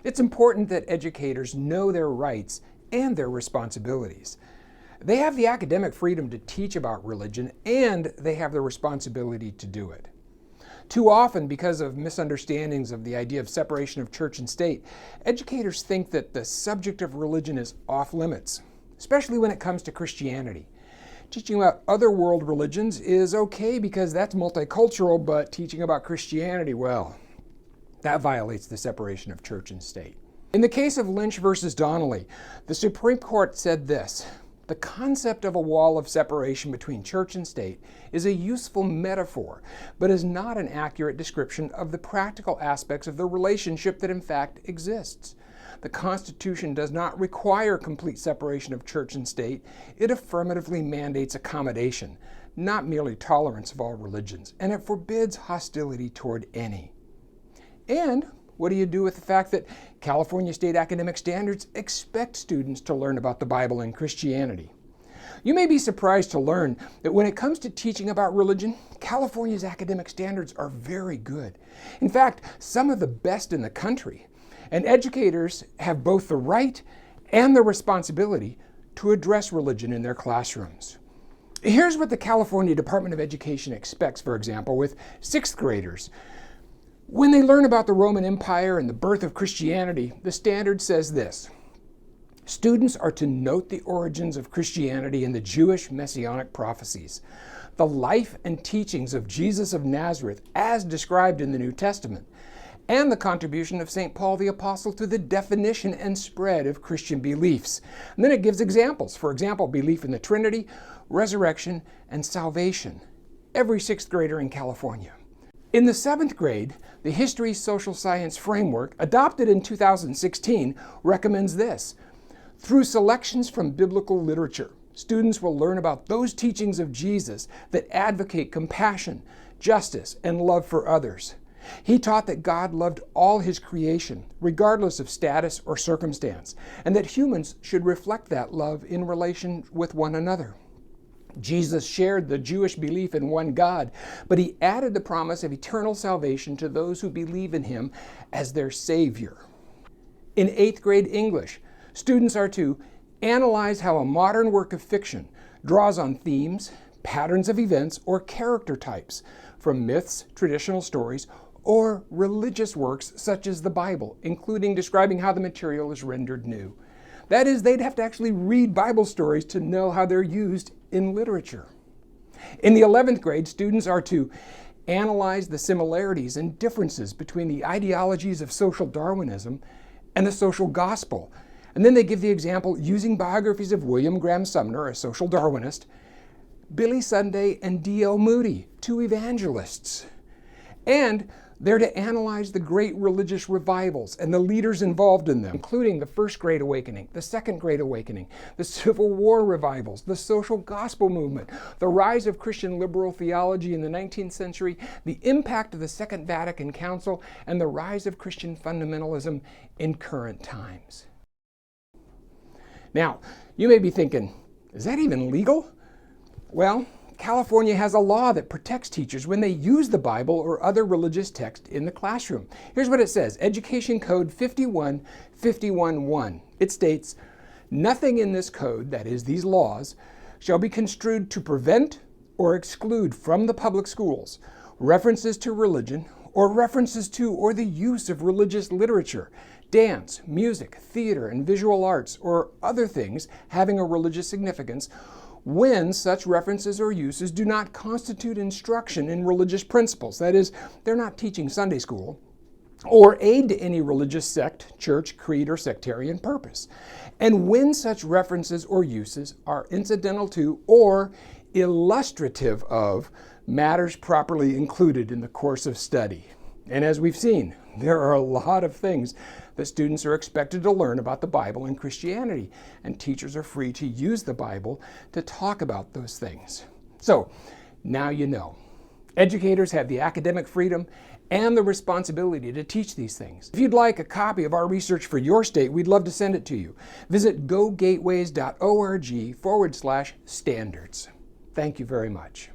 It's important that educators know their rights and their responsibilities. They have the academic freedom to teach about religion, and they have the responsibility to do it. Too often, because of misunderstandings of the idea of separation of church and state, educators think that the subject of religion is off limits, especially when it comes to Christianity. Teaching about other world religions is okay because that's multicultural, but teaching about Christianity, well, that violates the separation of church and state. In the case of Lynch versus Donnelly, the Supreme Court said this: the concept of a wall of separation between church and state is a useful metaphor, but is not an accurate description of the practical aspects of the relationship that in fact exists. The Constitution does not require complete separation of church and state. It affirmatively mandates accommodation, not merely tolerance of all religions, and it forbids hostility toward any. And what do you do with the fact that California state academic standards expect students to learn about the Bible and Christianity? You may be surprised to learn that when it comes to teaching about religion, California's academic standards are very good. In fact, some of the best in the country. And educators have both the right and the responsibility to address religion in their classrooms. Here's what the California Department of Education expects, for example, with sixth graders. When they learn about the Roman Empire and the birth of Christianity, the standard says this: students are to note the origins of Christianity and the Jewish messianic prophecies, the life and teachings of Jesus of Nazareth as described in the New Testament, and the contribution of St. Paul the Apostle to the definition and spread of Christian beliefs. And then it gives examples. For example, belief in the Trinity, resurrection, and salvation. Every sixth grader in California. In the seventh grade, the History Social Science Framework, adopted in 2016, recommends this: through selections from biblical literature, students will learn about those teachings of Jesus that advocate compassion, justice, and love for others. He taught that God loved all His creation, regardless of status or circumstance, and that humans should reflect that love in relation with one another. Jesus shared the Jewish belief in one God, but He added the promise of eternal salvation to those who believe in Him as their Savior. In eighth grade English, students are to analyze how a modern work of fiction draws on themes, patterns of events, or character types from myths, traditional stories, or religious works such as the Bible, including describing how the material is rendered new. That is, they'd have to actually read Bible stories to know how they're used in literature. In the 11th grade, students are to analyze the similarities and differences between the ideologies of social Darwinism and the social gospel. And then they give the example using biographies of William Graham Sumner, a social Darwinist, Billy Sunday, and D.L. Moody, two evangelists. And they're to analyze the great religious revivals and the leaders involved in them, including the First Great Awakening, the Second Great Awakening, the Civil War revivals, the social gospel movement, the rise of Christian liberal theology in the 19th century, the impact of the Second Vatican Council, and the rise of Christian fundamentalism in current times. Now, you may be thinking, is that even legal? Well, California has a law that protects teachers when they use the Bible or other religious text in the classroom. Here's what it says: Education Code 51-51-1. It states, nothing in this code, that is, these laws, shall be construed to prevent or exclude from the public schools references to religion or references to or the use of religious literature, dance, music, theater, and visual arts, or other things having a religious significance, when such references or uses do not constitute instruction in religious principles. That is, they're not teaching Sunday school, or aid to any religious sect, church, creed, or sectarian purpose. And when such references or uses are incidental to or illustrative of matters properly included in the course of study. And as we've seen, there are a lot of things that students are expected to learn about the Bible and Christianity, and teachers are free to use the Bible to talk about those things. So, now you know. Educators have the academic freedom and the responsibility to teach these things. If you'd like a copy of our research for your state, we'd love to send it to you. Visit gogateways.org/standards. Thank you very much.